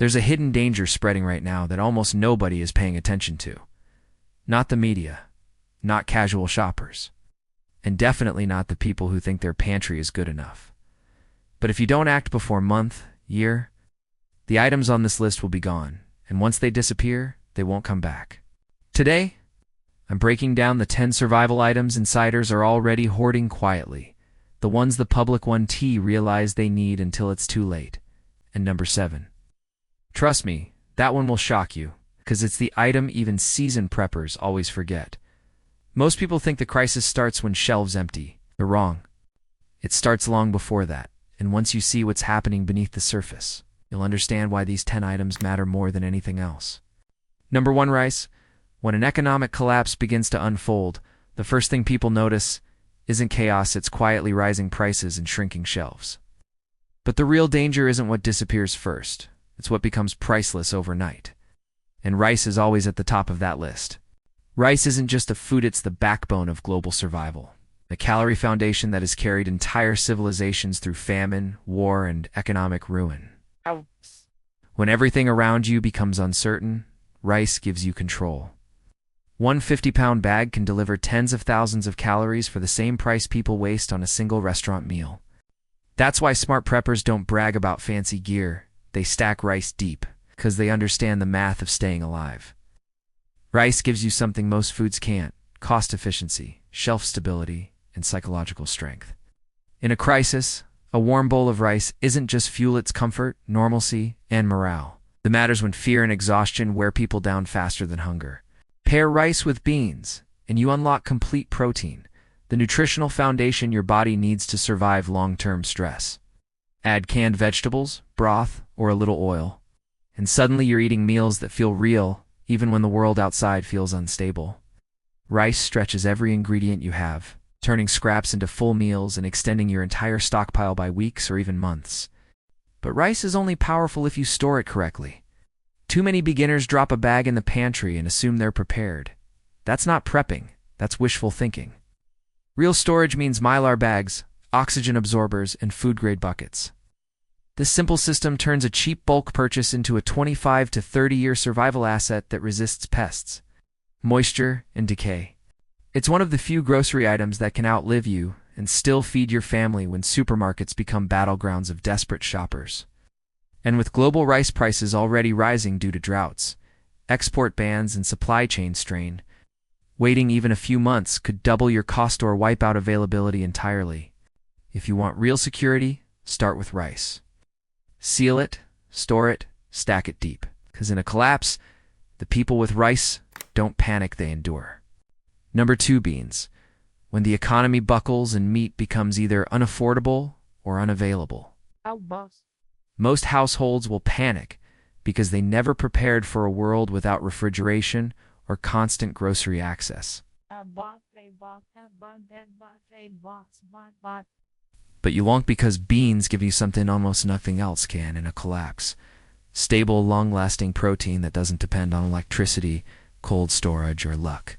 There's a hidden danger spreading right now that almost nobody is paying attention to. Not the media, not casual shoppers, and definitely not the people who think their pantry is good enough. But if you don't act before month, year, the items on this list will be gone, and once they disappear, they won't come back. Today, I'm breaking down the 10 survival items insiders are already hoarding quietly, the ones the public 1T realize they need until it's too late. And number 7. Trust me, that one will shock you, because it's the item even seasoned preppers always forget. Most people think the crisis starts when shelves empty. They're wrong. It starts long before that, and once you see what's happening beneath the surface, you'll understand why these 10 items matter more than anything else. Number 1, rice. When an economic collapse begins to unfold, the first thing people notice isn't chaos, it's quietly rising prices and shrinking shelves. But the real danger isn't what disappears first, it's what becomes priceless overnight. And rice is always at the top of that list. Rice isn't just a food, it's the backbone of global survival. The calorie foundation that has carried entire civilizations through famine, war, and economic ruin. When everything around you becomes uncertain, rice gives you control. One 50-pound bag can deliver tens of thousands of calories for the same price people waste on a single restaurant meal. That's why smart preppers don't brag about fancy gear. They stack rice deep, because they understand the math of staying alive. Rice gives you something most foods can't: cost efficiency, shelf stability, and psychological strength. In a crisis, a warm bowl of rice isn't just fuel, it's comfort, normalcy, and morale. That matters when fear and exhaustion wear people down faster than hunger. Pair rice with beans, and you unlock complete protein, the nutritional foundation your body needs to survive long-term stress. Add canned vegetables, broth, or a little oil, and suddenly you're eating meals that feel real, even when the world outside feels unstable. Rice stretches every ingredient you have, turning scraps into full meals and extending your entire stockpile by weeks or even months. But rice is only powerful if you store it correctly. Too many beginners drop a bag in the pantry and assume they're prepared. That's not prepping, that's wishful thinking. Real storage means Mylar bags, oxygen absorbers, and food-grade buckets. This simple system turns a cheap bulk purchase into a 25 to 30-year survival asset that resists pests, moisture, and decay. It's one of the few grocery items that can outlive you and still feed your family when supermarkets become battlegrounds of desperate shoppers. And with global rice prices already rising due to droughts, export bans, and supply chain strain, waiting even a few months could double your cost or wipe out availability entirely. If you want real security, start with rice. Seal it, store it, stack it deep. Because in a collapse, the people with rice don't panic, they endure. Number 2, beans. When the economy buckles and meat becomes either unaffordable or unavailable. Most households will panic because they never prepared for a world without refrigeration or constant grocery access. But you won't, because beans give you something almost nothing else can in a collapse. Stable, long-lasting protein that doesn't depend on electricity, cold storage, or luck.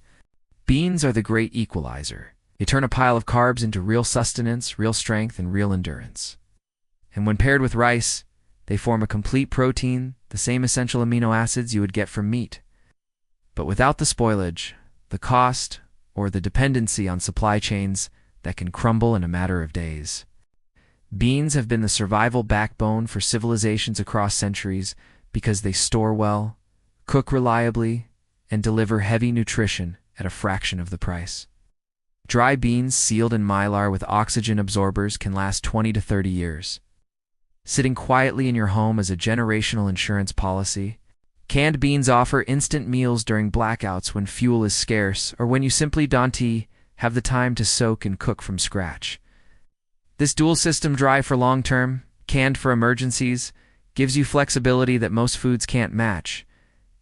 Beans are the great equalizer. They turn a pile of carbs into real sustenance, real strength, and real endurance. And when paired with rice, they form a complete protein, the same essential amino acids you would get from meat. But without the spoilage, the cost, or the dependency on supply chains that can crumble in a matter of days. Beans have been the survival backbone for civilizations across centuries because they store well, cook reliably, and deliver heavy nutrition at a fraction of the price. Dry beans sealed in Mylar with oxygen absorbers can last 20 to 30 years. Sitting quietly in your home as a generational insurance policy. Canned beans offer instant meals during blackouts when fuel is scarce or when you simply don't have the time to soak and cook from scratch. This dual system, dry for long-term, canned for emergencies, gives you flexibility that most foods can't match.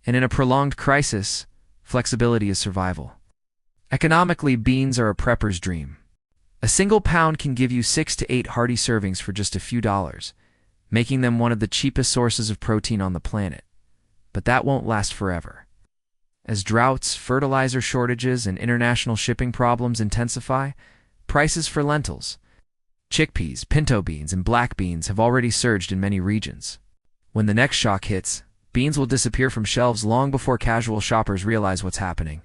And in a prolonged crisis, flexibility is survival. Economically, beans are a prepper's dream. A single pound can give you 6 to 8 hearty servings for just a few dollars, making them one of the cheapest sources of protein on the planet. But that won't last forever. As droughts, fertilizer shortages, and international shipping problems intensify, prices for lentils, chickpeas, pinto beans, and black beans have already surged in many regions. When the next shock hits, beans will disappear from shelves long before casual shoppers realize what's happening.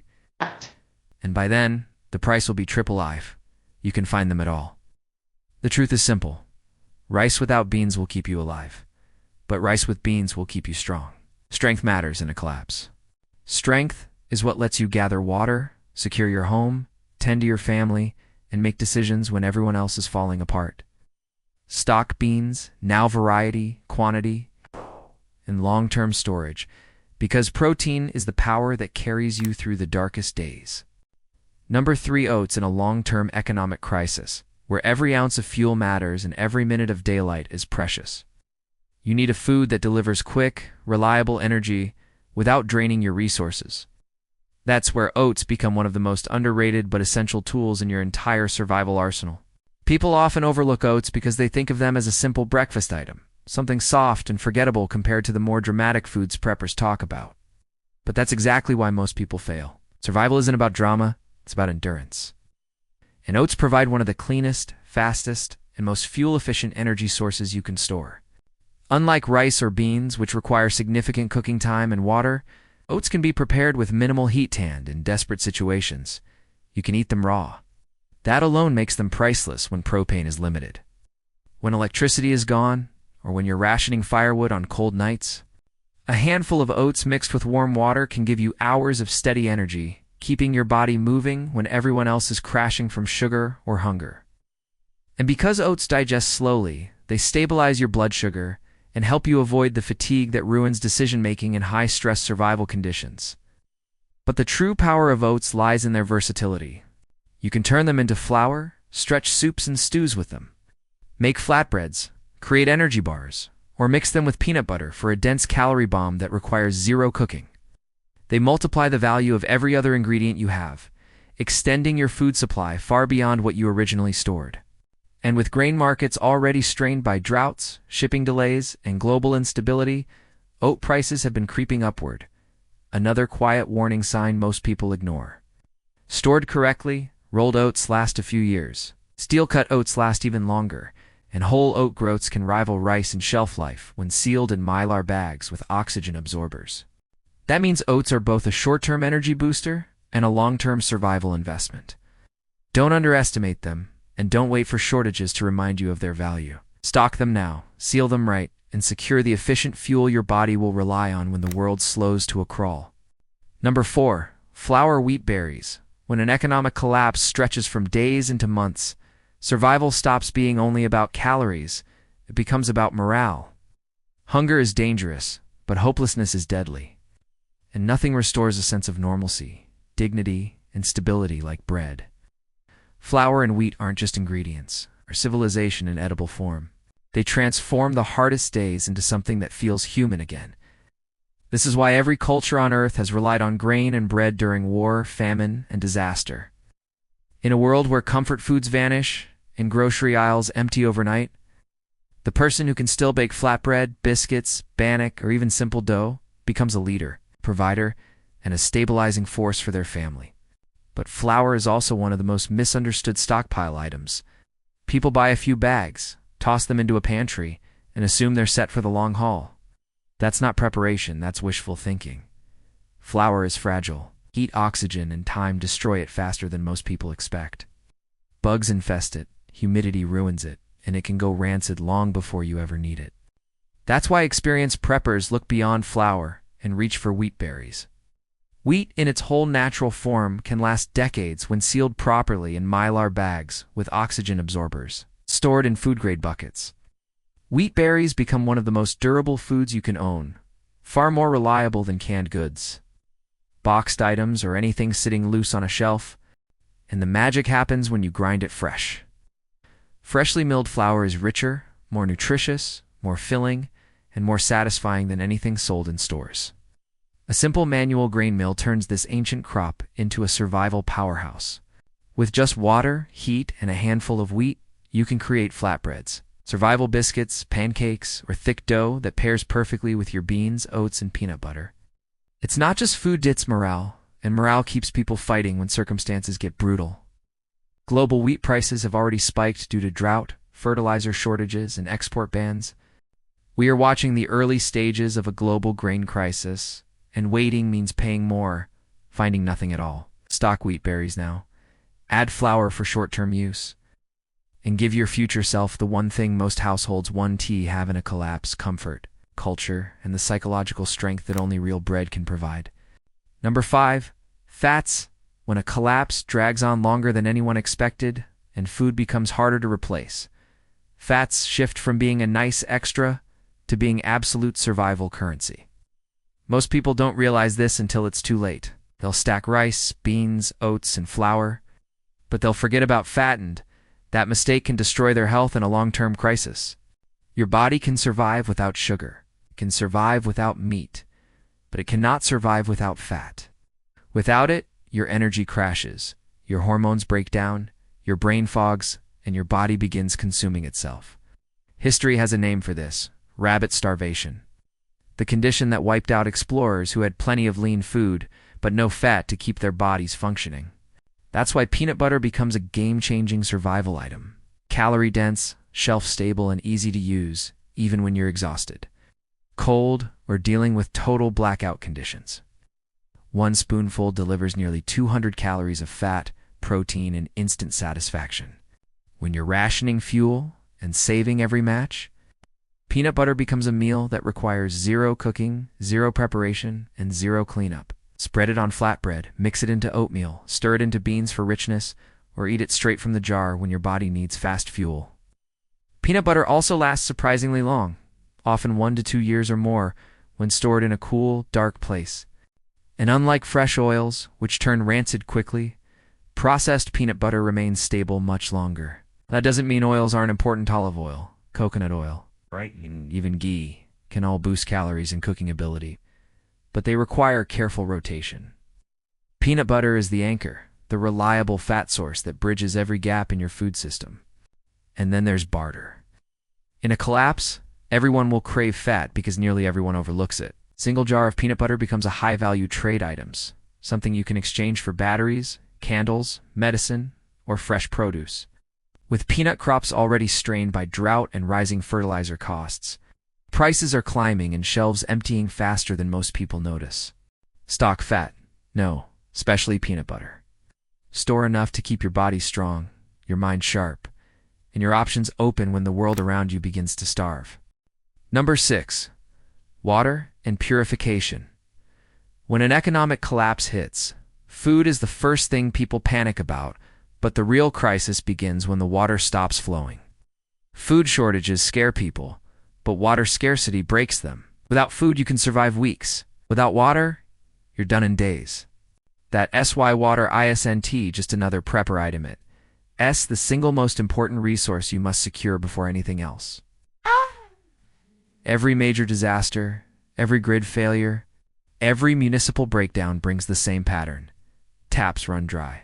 And by then, the price will be triple live. You can find them at all. The truth is simple. Rice without beans will keep you alive. But rice with beans will keep you strong. Strength matters in a collapse. Strength is what lets you gather water, secure your home, tend to your family, and make decisions when everyone else is falling apart. Stock beans, now variety, quantity, and long-term storage, because protein is the power that carries you through the darkest days. Number 3, oats in a long-term economic crisis, where every ounce of fuel matters and every minute of daylight is precious. You need a food that delivers quick, reliable energy without draining your resources. That's where oats become one of the most underrated but essential tools in your entire survival arsenal. People often overlook oats because they think of them as a simple breakfast item, something soft and forgettable compared to the more dramatic foods preppers talk about. But that's exactly why most people fail. Survival isn't about drama, it's about endurance. And oats provide one of the cleanest, fastest, and most fuel-efficient energy sources you can store. Unlike rice or beans, which require significant cooking time and water, oats can be prepared with minimal heat and in desperate situations. You can eat them raw. That alone makes them priceless when propane is limited. When electricity is gone, or when you're rationing firewood on cold nights, a handful of oats mixed with warm water can give you hours of steady energy, keeping your body moving when everyone else is crashing from sugar or hunger. And because oats digest slowly, they stabilize your blood sugar and help you avoid the fatigue that ruins decision-making in high-stress survival conditions. But the true power of oats lies in their versatility. You can turn them into flour, stretch soups and stews with them, make flatbreads, create energy bars, or mix them with peanut butter for a dense calorie bomb that requires zero cooking. They multiply the value of every other ingredient you have, extending your food supply far beyond what you originally stored. And with grain markets already strained by droughts, shipping delays, and global instability, oat prices have been creeping upward, another quiet warning sign most people ignore. Stored correctly, rolled oats last a few years. Steel-cut oats last even longer, and whole oat groats can rival rice in shelf life when sealed in mylar bags with oxygen absorbers. That means oats are both a short-term energy booster and a long-term survival investment. Don't underestimate them, and don't wait for shortages to remind you of their value. Stock them now, seal them right, and secure the efficient fuel your body will rely on when the world slows to a crawl. Number 4, flour wheat berries. When an economic collapse stretches from days into months, survival stops being only about calories. It becomes about morale. Hunger is dangerous, but hopelessness is deadly. And nothing restores a sense of normalcy, dignity, and stability like bread. Flour and wheat aren't just ingredients, or civilization in edible form. They transform the hardest days into something that feels human again. This is why every culture on Earth has relied on grain and bread during war, famine, and disaster. In a world where comfort foods vanish and grocery aisles empty overnight, the person who can still bake flatbread, biscuits, bannock, or even simple dough becomes a leader, provider, and a stabilizing force for their family. But flour is also one of the most misunderstood stockpile items. People buy a few bags, toss them into a pantry, and assume they're set for the long haul. That's not preparation, that's wishful thinking. Flour is fragile. Heat, oxygen, and time destroy it faster than most people expect. Bugs infest it, humidity ruins it, and it can go rancid long before you ever need it. That's why experienced preppers look beyond flour and reach for wheat berries. Wheat in its whole natural form can last decades when sealed properly in mylar bags with oxygen absorbers, stored in food-grade buckets. Wheat berries become one of the most durable foods you can own, far more reliable than canned goods, boxed items, or anything sitting loose on a shelf. And the magic happens when you grind it fresh. Freshly milled flour is richer, more nutritious, more filling, and more satisfying than anything sold in stores. A simple manual grain mill turns this ancient crop into a survival powerhouse. With just water, heat, and a handful of wheat, you can create flatbreads, survival biscuits, pancakes, or thick dough that pairs perfectly with your beans, oats, and peanut butter. It's not just food, it's morale, and morale keeps people fighting when circumstances get brutal. Global wheat prices have already spiked due to drought, fertilizer shortages, and export bans. We are watching the early stages of a global grain crisis, and waiting means paying more, finding nothing at all. Stock wheat berries now. Add flour for short-term use. And give your future self the one thing most households 1T have in a collapse: comfort, culture, and the psychological strength that only real bread can provide. Number 5. Fats. When a collapse drags on longer than anyone expected and food becomes harder to replace, fats shift from being a nice extra to being absolute survival currency. Most people don't realize this until it's too late. They'll stack rice, beans, oats, and flour, but they'll forget about fat, and that mistake can destroy their health in a long-term crisis. Your body can survive without sugar, it can survive without meat, but it cannot survive without fat. Without it, your energy crashes, your hormones break down, your brain fogs, and your body begins consuming itself. History has a name for this: rabbit starvation. The condition that wiped out explorers who had plenty of lean food, but no fat to keep their bodies functioning. That's why peanut butter becomes a game-changing survival item. Calorie-dense, shelf-stable, and easy to use, even when you're exhausted, cold, or dealing with total blackout conditions. One spoonful delivers nearly 200 calories of fat, protein, and instant satisfaction. When you're rationing fuel and saving every match, peanut butter becomes a meal that requires zero cooking, zero preparation, and zero cleanup. Spread it on flatbread, mix it into oatmeal, stir it into beans for richness, or eat it straight from the jar when your body needs fast fuel. Peanut butter also lasts surprisingly long, often 1 to 2 years or more, when stored in a cool, dark place. And unlike fresh oils, which turn rancid quickly, processed peanut butter remains stable much longer. That doesn't mean oils aren't important. Olive oil, coconut oil, right, and even ghee can all boost calories and cooking ability, but they require careful rotation. Peanut butter is the anchor, the reliable fat source that bridges every gap in your food system. And then there's barter. In a collapse, everyone will crave fat because nearly everyone overlooks it. Single jar of peanut butter becomes a high-value trade items, something you can exchange for batteries, candles, medicine, or fresh produce. With peanut crops already strained by drought and rising fertilizer costs, prices are climbing and shelves emptying faster than most people notice. Stock fat. No, especially peanut butter. Store enough to keep your body strong, your mind sharp, and your options open when the world around you begins to starve. Number 6. Water and purification. When an economic collapse hits, food is the first thing people panic about, but the real crisis begins when the water stops flowing. Food shortages scare people, but water scarcity breaks them. Without food, you can survive weeks. Without water, you're done in days. That SY water isn't just another prepper item. It's the single most important resource you must secure before anything else. Every major disaster, every grid failure, every municipal breakdown brings the same pattern. Taps run dry.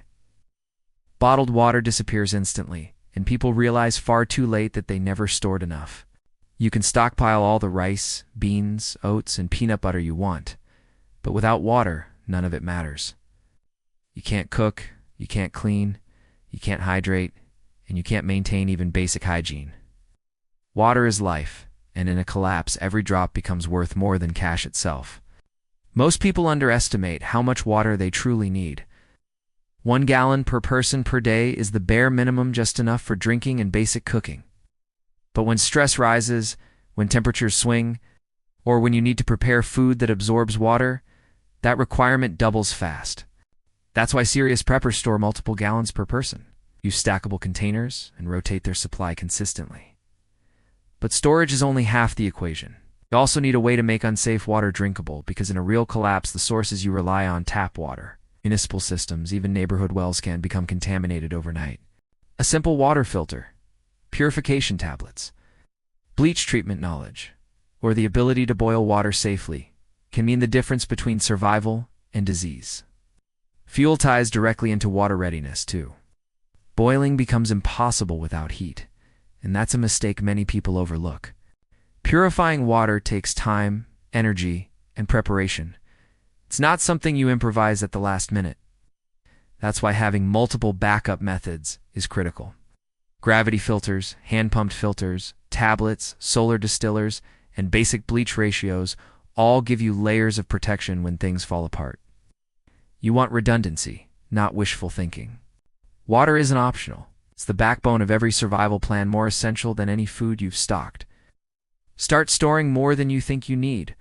Bottled water disappears instantly, and people realize far too late that they never stored enough. You can stockpile all the rice, beans, oats, and peanut butter you want, but without water, none of it matters. You can't cook, you can't clean, you can't hydrate, and you can't maintain even basic hygiene. Water is life, and in a collapse, every drop becomes worth more than cash itself. Most people underestimate how much water they truly need. 1 gallon per person per day is the bare minimum, just enough for drinking and basic cooking. But when stress rises, when temperatures swing, or when you need to prepare food that absorbs water, that requirement doubles fast. That's why serious preppers store multiple gallons per person, use stackable containers, and rotate their supply consistently. But storage is only half the equation. You also need a way to make unsafe water drinkable, because in a real collapse, the sources you rely on, tap water, municipal systems, even neighborhood wells, can become contaminated overnight. A simple water filter, purification tablets, bleach treatment knowledge, or the ability to boil water safely can mean the difference between survival and disease. Fuel ties directly into water readiness, too. Boiling becomes impossible without heat, and that's a mistake many people overlook. Purifying water takes time, energy, and preparation. It's not something you improvise at the last minute. That's why having multiple backup methods is critical. Gravity filters, hand-pumped filters, tablets, solar distillers, and basic bleach ratios all give you layers of protection when things fall apart. You want redundancy, not wishful thinking. Water isn't optional. It's the backbone of every survival plan, more essential than any food you've stocked. Start storing more than you think you need.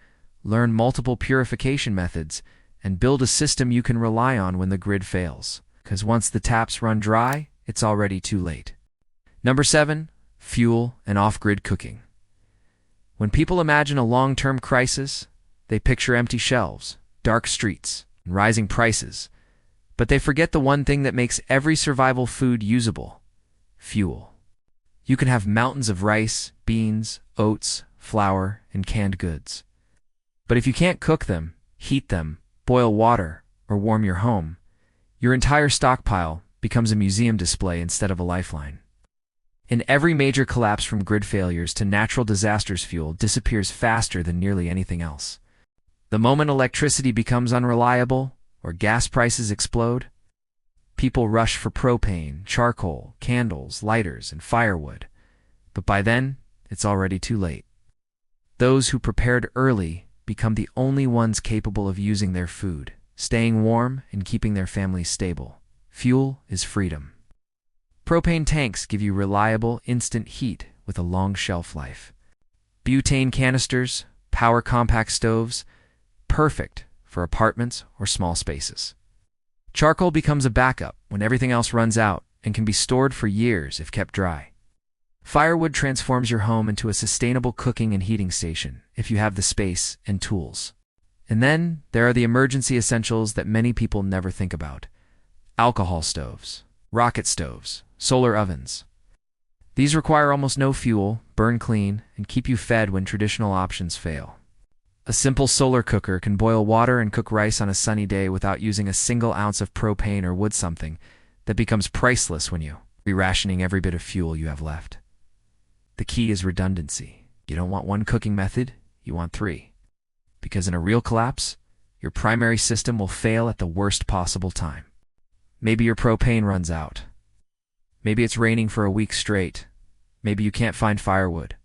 Learn multiple purification methods and build a system you can rely on when the grid fails. Because once the taps run dry, it's already too late. Number 7, fuel and off-grid cooking. When people imagine a long-term crisis, they picture empty shelves, dark streets, and rising prices. But they forget the one thing that makes every survival food usable: fuel. You can have mountains of rice, beans, oats, flour, and canned goods. But if you can't cook them, heat them, boil water, or warm your home, your entire stockpile becomes a museum display instead of a lifeline. In every major collapse, from grid failures to natural disasters, fuel disappears faster than nearly anything else. The moment electricity becomes unreliable or gas prices explode, people rush for propane, charcoal, candles, lighters, and firewood. But by then, it's already too late. Those who prepared early become the only ones capable of using their food, staying warm, and keeping their families stable. Fuel is freedom. Propane tanks give you reliable, instant heat with a long shelf life. Butane canisters, power compact stoves, perfect for apartments or small spaces. Charcoal becomes a backup when everything else runs out and can be stored for years if kept dry. Firewood transforms your home into a sustainable cooking and heating station if you have the space and tools. And then there are the emergency essentials that many people never think about: alcohol stoves, rocket stoves, solar ovens. These require almost no fuel, burn clean, and keep you fed when traditional options fail. A simple solar cooker can boil water and cook rice on a sunny day without using a single ounce of propane or wood, something that becomes priceless when you are rationing every bit of fuel you have left. The key is redundancy. You don't want one cooking method, you want 3. Because in a real collapse, your primary system will fail at the worst possible time. Maybe your propane runs out. Maybe it's raining for a week straight. Maybe you can't find firewood.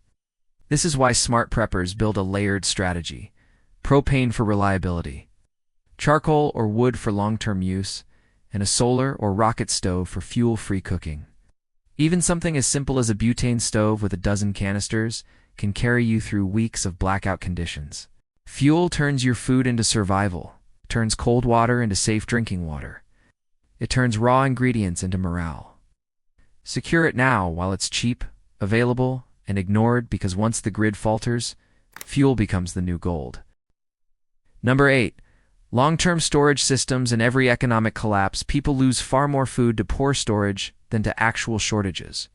This is why smart preppers build a layered strategy: propane for reliability, charcoal or wood for long-term use, and a solar or rocket stove for fuel-free cooking. Even something as simple as a butane stove with a dozen canisters can carry you through weeks of blackout conditions. Fuel turns your food into survival, turns cold water into safe drinking water. It turns raw ingredients into morale. Secure it now while it's cheap, available, and ignored, because once the grid falters, fuel becomes the new gold. Number 8. Long-term storage systems. In every economic collapse, people lose far more food to poor storage than to actual shortages.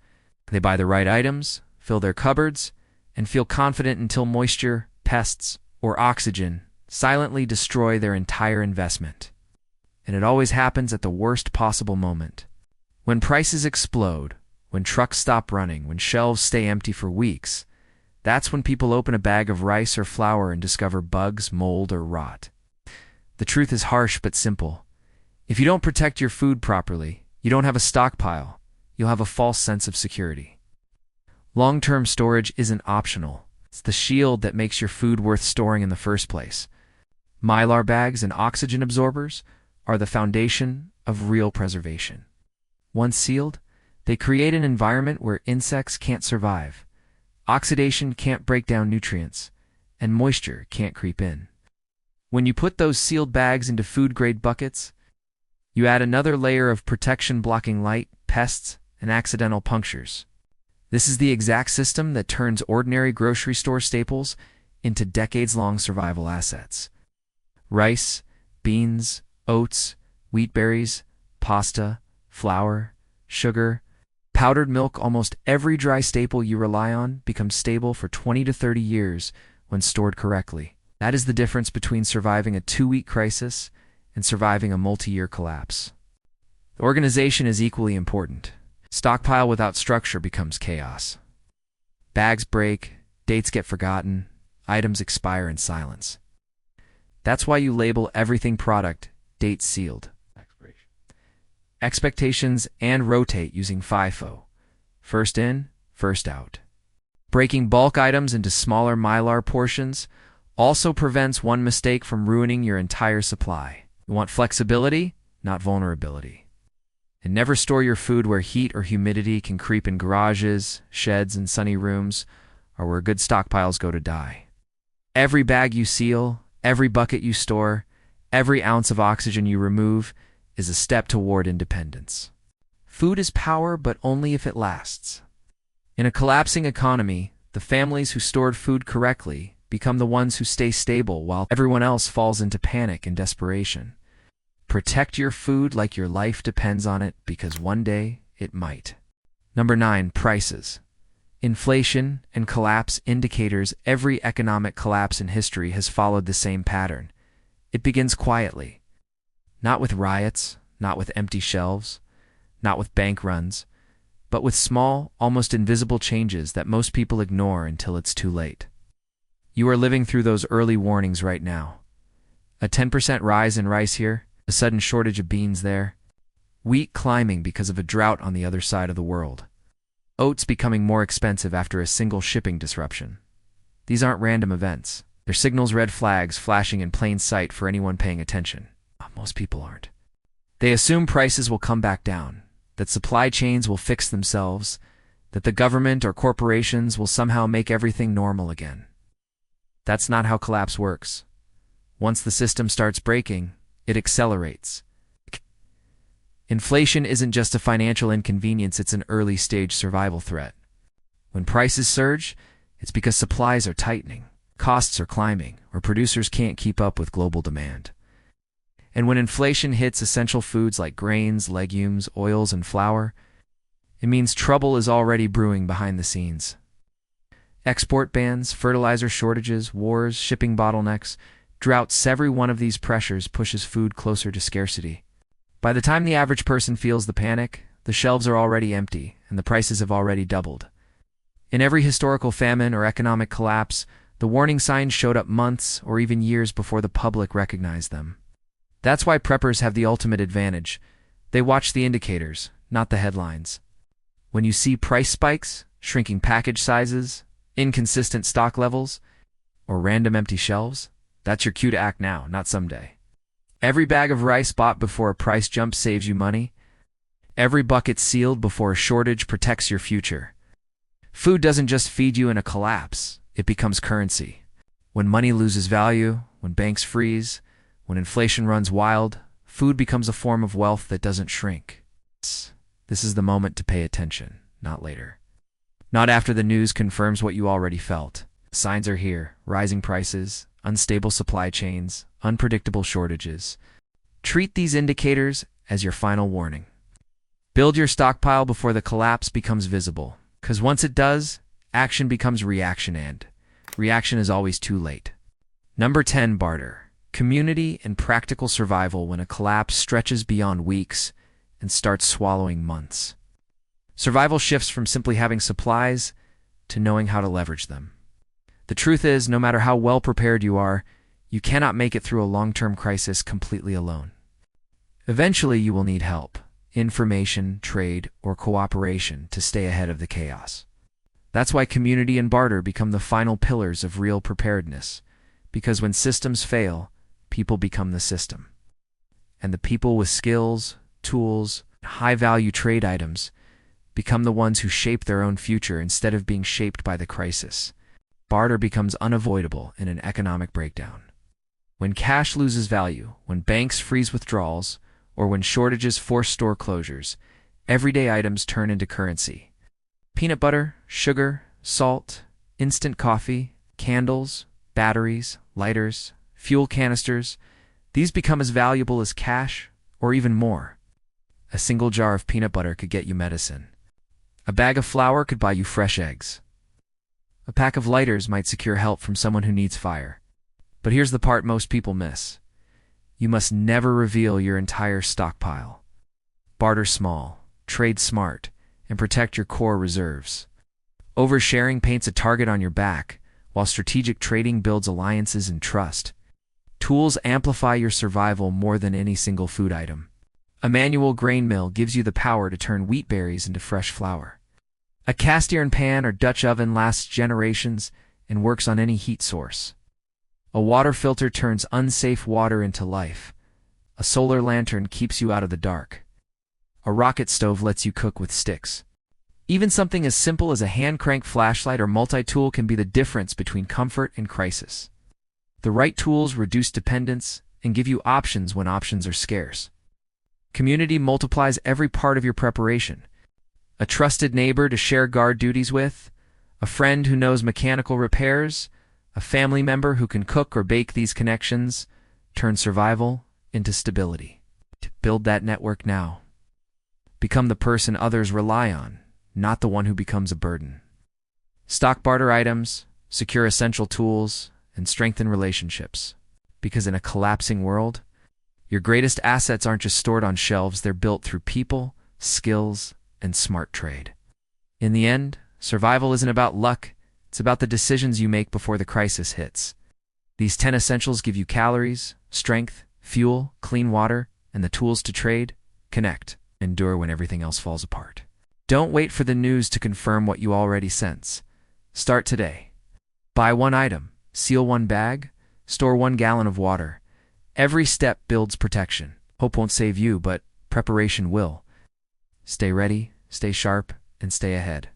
They buy the right items, fill their cupboards, and feel confident until moisture, pests, or oxygen silently destroy their entire investment. And it always happens at the worst possible moment. When prices explode, when trucks stop running, when shelves stay empty for weeks, that's when people open a bag of rice or flour and discover bugs, mold, or rot. The truth is harsh but simple. If you don't protect your food properly, you don't have a stockpile, you'll have a false sense of security. Long-term storage isn't optional. It's the shield that makes your food worth storing in the first place. Mylar bags and oxygen absorbers are the foundation of real preservation. Once sealed, they create an environment where insects can't survive, oxidation can't break down nutrients, and moisture can't creep in. When you put those sealed bags into food-grade buckets, you add another layer of protection, blocking light, pests, and accidental punctures. This is the exact system that turns ordinary grocery store staples into decades-long survival assets. Rice, beans, oats, wheat berries, pasta, flour, sugar, powdered milk. Almost every dry staple you rely on becomes stable for 20 to 30 years when stored correctly. That is the difference between surviving a 2-week crisis and surviving a multi-year collapse. The organization is equally important. Stockpile without structure becomes chaos. Bags break, dates get forgotten, items expire in silence. That's why you label everything product, date sealed. Expectations, and rotate using FIFO. First in, first out. Breaking bulk items into smaller mylar portions also prevents one mistake from ruining your entire supply. You want flexibility, not vulnerability. And never store your food where heat or humidity can creep in garages, sheds, and sunny rooms, or where good stockpiles go to die. Every bag you seal, every bucket you store, every ounce of oxygen you remove is a step toward independence. Food is power, but only if it lasts. In a collapsing economy, the families who stored food correctly become the ones who stay stable while everyone else falls into panic and desperation. Protect your food like your life depends on it, because one day it might. Number 9, prices. Inflation and collapse indicators. Every economic collapse in history has followed the same pattern. It begins quietly. Not with riots, not with empty shelves, not with bank runs, but with small, almost invisible changes that most people ignore until it's too late. You are living through those early warnings right now. A 10% rise in rice here, a sudden shortage of beans there, wheat climbing because of a drought on the other side of the world, oats becoming more expensive after a single shipping disruption. These aren't random events. They're signals, red flags flashing in plain sight for anyone paying attention. Most people aren't. They assume prices will come back down, that supply chains will fix themselves, that the government or corporations will somehow make everything normal again. That's not how collapse works. Once the system starts breaking, it accelerates. Inflation isn't just a financial inconvenience, it's an early-stage survival threat. When prices surge, it's because supplies are tightening, costs are climbing, or producers can't keep up with global demand. And when inflation hits essential foods like grains, legumes, oils, and flour, it means trouble is already brewing behind the scenes. Export bans, fertilizer shortages, wars, shipping bottlenecks, droughts, every one of these pressures pushes food closer to scarcity. By the time the average person feels the panic, the shelves are already empty, and the prices have already doubled. In every historical famine or economic collapse, the warning signs showed up months or even years before the public recognized them. That's why preppers have the ultimate advantage. They watch the indicators, not the headlines. When you see price spikes, shrinking package sizes, inconsistent stock levels, or random empty shelves, that's your cue to act now, not someday. Every bag of rice bought before a price jump saves you money. Every bucket sealed before a shortage protects your future. Food doesn't just feed you in a collapse, it becomes currency. When money loses value, when banks freeze, when inflation runs wild, food becomes a form of wealth that doesn't shrink. This is the moment to pay attention, not later. Not after the news confirms what you already felt. Signs are here: rising prices, unstable supply chains, unpredictable shortages. Treat these indicators as your final warning. Build your stockpile before the collapse becomes visible, because once it does, action becomes reaction, and reaction is always too late. Number 10, barter. Community and practical survival when a collapse stretches beyond weeks and starts swallowing months. Survival shifts from simply having supplies to knowing how to leverage them. The truth is, no matter how well prepared you are, you cannot make it through a long-term crisis completely alone. Eventually, you will need help, information, trade, or cooperation to stay ahead of the chaos. That's why community and barter become the final pillars of real preparedness, because when systems fail, people become the system. And the people with skills, tools, and high-value trade items become the ones who shape their own future instead of being shaped by the crisis. Barter becomes unavoidable in an economic breakdown. When cash loses value, when banks freeze withdrawals, or when shortages force store closures, everyday items turn into currency. Peanut butter, sugar, salt, instant coffee, candles, batteries, lighters, fuel canisters, these become as valuable as cash, or even more. A single jar of peanut butter could get you medicine. A bag of flour could buy you fresh eggs. A pack of lighters might secure help from someone who needs fire. But here's the part most people miss. You must never reveal your entire stockpile. Barter small, trade smart, and protect your core reserves. Oversharing paints a target on your back, while strategic trading builds alliances and trust. Tools amplify your survival more than any single food item. A manual grain mill gives you the power to turn wheat berries into fresh flour. A cast iron pan or Dutch oven lasts generations and works on any heat source. A water filter turns unsafe water into life. A solar lantern keeps you out of the dark. A rocket stove lets you cook with sticks. Even something as simple as a hand-crank flashlight or multi-tool can be the difference between comfort and crisis. The right tools reduce dependence and give you options when options are scarce. Community multiplies every part of your preparation. A trusted neighbor to share guard duties with, a friend who knows mechanical repairs, a family member who can cook or bake. These connections turn survival into stability. To build that network now. Become the person others rely on, not the one who becomes a burden. Stock barter items, secure essential tools, and strengthen relationships. Because in a collapsing world, your greatest assets aren't just stored on shelves, they're built through people, skills, and smart trade. In the end, survival isn't about luck, it's about the decisions you make before the crisis hits. These 10 essentials give you calories, strength, fuel, clean water, and the tools to trade, connect, endure when everything else falls apart. Don't wait for the news to confirm what you already sense. Start today. Buy one item, seal one bag, store 1 gallon of water. Every step builds protection. Hope won't save you, but preparation will. Stay ready, stay sharp, and stay ahead.